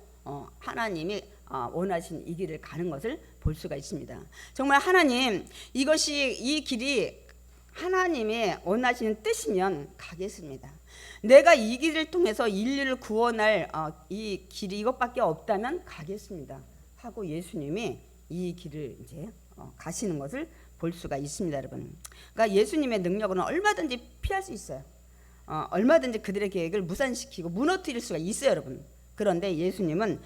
하나님이 원하신 이 길을 가는 것을 볼 수가 있습니다. 정말 하나님 이 길이 하나님의 원하시는 뜻이면 가겠습니다. 내가 이 길을 통해서 인류를 구원할 이 길이 이것밖에 없다면 가겠습니다. 하고 예수님이 이 길을 이제 가시는 것을 볼 수가 있습니다, 여러분. 그러니까 예수님의 능력은 얼마든지 피할 수 있어요. 얼마든지 그들의 계획을 무산시키고 무너뜨릴 수가 있어요, 여러분. 그런데 예수님은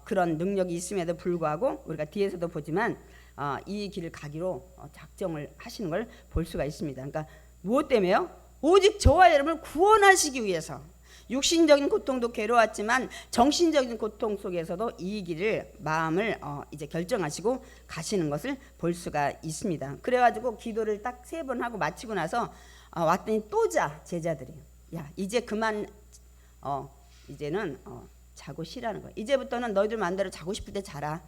그런 능력이 있음에도 불구하고 우리가 뒤에서도 보지만 이 길을 가기로 작정을 하시는 걸 볼 수가 있습니다. 그러니까 무엇 때문에요? 오직 저와 여러분을 구원하시기 위해서. 육신적인 고통도 괴로웠지만 정신적인 고통 속에서도 이 길을 마음을 이제 결정하시고 가시는 것을 볼 수가 있습니다. 그래가지고 기도를 딱 3번 하고 마치고 나서 왔더니 또 제자들이 야 이제 그만 이제는 자고 쉬라는 거예요. 이제부터는 너희들 마음대로 자고 싶을 때 자라.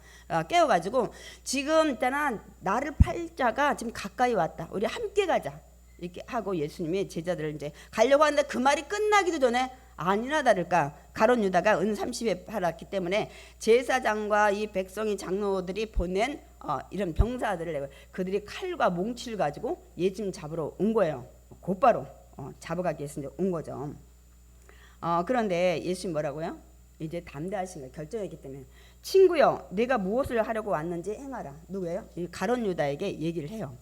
깨워가지고 지금 있잖아 나를 팔 자가 지금 가까이 왔다. 우리 함께 가자. 이렇게 하고 예수님이 제자들을 이제 가려고 하는데 그 말이 끝나기도 전에 아니나 다를까 가룟 유다가 은 30에 팔았기 때문에 제사장과 이 백성이 장로들이 보낸 이런 병사들을 내고 그들이 칼과 몽치를 가지고 예수님 잡으러 온 거예요. 곧바로 잡아가기 위해서 이제 온 거죠. 그런데 예수님 뭐라고요? 이제 담대하신 거예요. 결정했기 때문에 친구여 내가 무엇을 하려고 왔는지 행하라. 누구예요? 이 가룟 유다에게 얘기를 해요.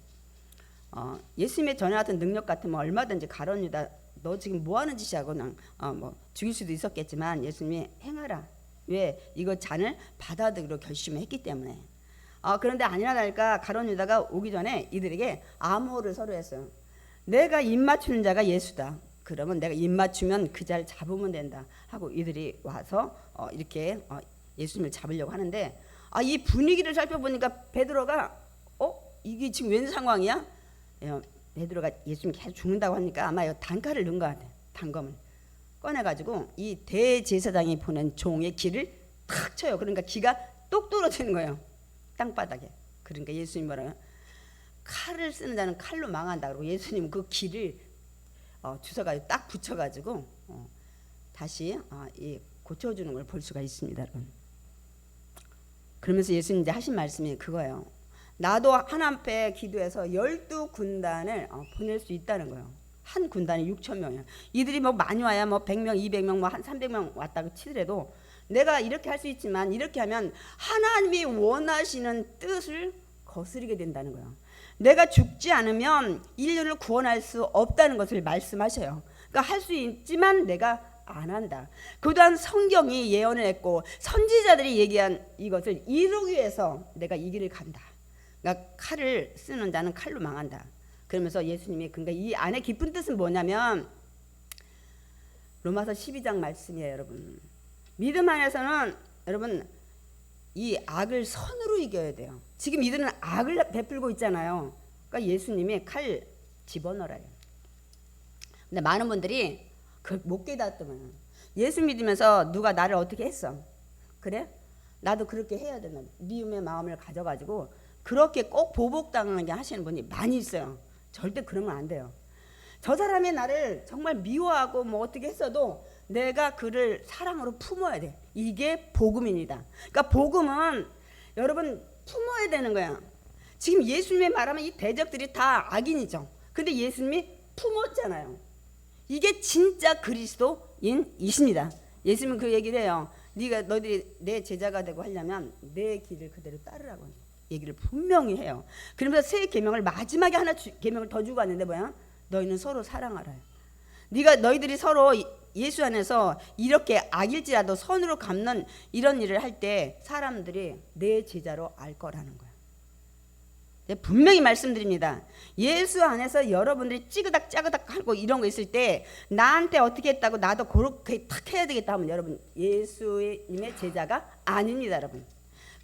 예수님의 전에 같은 능력 같으면 얼마든지 가룟 유다 너 지금 뭐 하는 짓이야 그냥 뭐 죽일 수도 있었겠지만 예수님이 행하라. 왜? 이거 잔을 받아들이기로 결심했기 때문에. 그런데 아니나 다를까 가룟 유다가 오기 전에 이들에게 암호를 서로 했어요. 내가 입 맞추는 자가 예수다. 그러면 내가 입 맞추면 그 자를 잡으면 된다 하고 이들이 와서 이렇게 예수님을 잡으려고 하는데 이 분위기를 살펴보니까 베드로가 이게 지금 웬 상황이야? 베드로가 예수님 계속 죽는다고 하니까 아마 단칼을 넣은 것 같아. 단검을 꺼내가지고 이 대제사장이 보낸 종의 귀를 탁 쳐요. 그러니까 귀가 똑 떨어지는 거예요. 땅바닥에. 그러니까 예수님 뭐라고요? 칼을 쓰는 자는 칼로 망한다. 그러고 예수님 그 귀를 주워가지고 딱 붙여가지고 다시 고쳐주는 걸 볼 수가 있습니다, 여러분. 그러면서 예수님 이제 하신 말씀이 그거예요. 나도 하나님 앞에 기도해서 12군단을 보낼 수 있다는 거예요. 한 군단이 6,000명이에요. 이들이 뭐 많이 와야 뭐 100명, 200명, 뭐 한 300명 왔다고 치더라도 내가 이렇게 할 수 있지만 이렇게 하면 하나님이 원하시는 뜻을 거스르게 된다는 거예요. 내가 죽지 않으면 인류를 구원할 수 없다는 것을 말씀하셔요. 그러니까 할 수 있지만 내가 안 한다. 그동안 성경이 예언을 했고 선지자들이 얘기한 이것을 이루기 위해서 내가 이 길을 간다. 그러니까 칼을 쓰는 자는 칼로 망한다. 그러면서 예수님이 그러니까 이 안에 깊은 뜻은 뭐냐면 로마서 12장 말씀이에요, 여러분. 믿음 안에서는 여러분 이 악을 선으로 이겨야 돼요. 지금 이들은 악을 베풀고 있잖아요. 그러니까 예수님이 칼 집어넣으래요. 근데 많은 분들이 못 깨닫더만. 예수 믿으면서 누가 나를 어떻게 했어? 그래? 나도 그렇게 해야 된다. 미움의 마음을 가져가지고 그렇게 꼭 보복당하게 하시는 분이 많이 있어요. 절대 그러면 안 돼요. 저 사람이 나를 정말 미워하고 뭐 어떻게 했어도 내가 그를 사랑으로 품어야 돼. 이게 복음입니다. 그러니까 복음은 여러분 품어야 되는 거야. 지금 예수님이 말하면 이 대적들이 다 악인이죠. 근데 예수님이 품었잖아요. 이게 진짜 그리스도인이십니다. 예수님은 그 얘기를 해요. 네가 너희들이 내 제자가 되고 하려면 내 길을 그대로 따르라고 얘기를 분명히 해요. 그러면서 새 계명을 마지막에 하나 계명을 더 주고 왔는데 뭐야? 너희는 서로 사랑하라. 너희들이 서로 예수 안에서 이렇게 악일지라도 선으로 갚는 이런 일을 할 때 사람들이 내 제자로 알 거라는 거야. 분명히 말씀드립니다. 예수 안에서 여러분들이 찌그닥 짜그닥 하고 이런 거 있을 때 나한테 어떻게 했다고 나도 그렇게 탁 해야 되겠다 하면 여러분 예수님의 제자가 아닙니다. 여러분.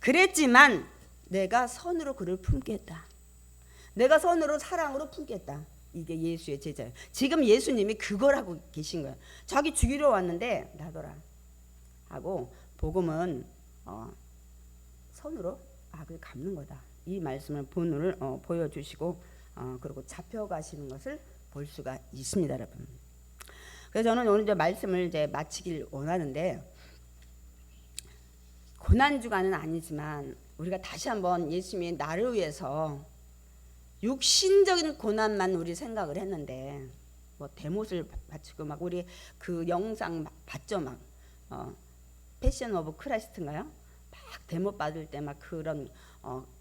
그랬지만 내가 선으로 그를 품겠다. 내가 선으로 사랑으로 품겠다. 이게 예수의 제자예요. 지금 예수님이 그걸 하고 계신 거예요. 자기 죽이러 왔는데 놔둬라 하고 복음은 선으로 악을 갚는 거다. 이 말씀을 본문을 보여주시고 그리고 잡혀가시는 것을 볼 수가 있습니다, 여러분. 그래서 저는 오늘 이제 말씀을 이제 마치길 원하는데 고난 주간은 아니지만 우리가 다시 한번 예수님이 나를 위해서 육신적인 고난만 우리 생각을 했는데 뭐 대못을 바치고 막 우리 그 영상 막 봤죠, 막 패션 오브 크라이스트인가요? 막 대못 받을 때 막 그런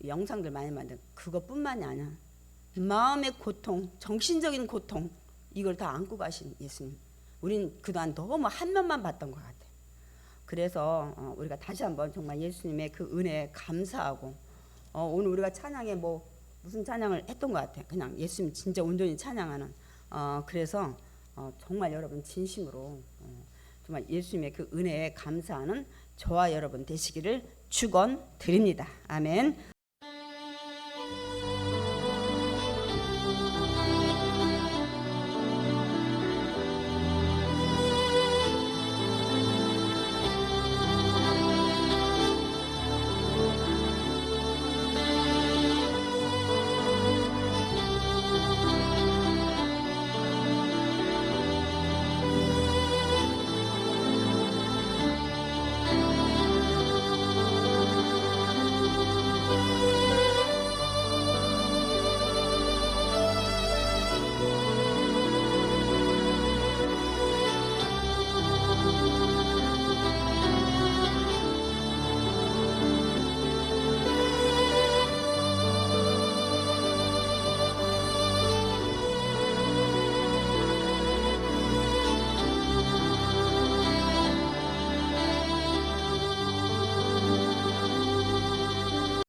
영상들 많이 만든 그것뿐만이 아니야. 마음의 고통, 정신적인 고통 이걸 다 안고 가신 예수님. 우린 그동안 너무 한 면만 봤던 것 같아. 그래서 우리가 다시 한번 정말 예수님의 그 은혜에 감사하고 오늘 우리가 찬양에 뭐 무슨 찬양을 했던 것 같아. 그냥 예수님 진짜 온전히 찬양하는. 그래서 정말 여러분 진심으로 정말 예수님의 그 은혜에 감사하는 저와 여러분 되시기를 축원드립니다. 아멘.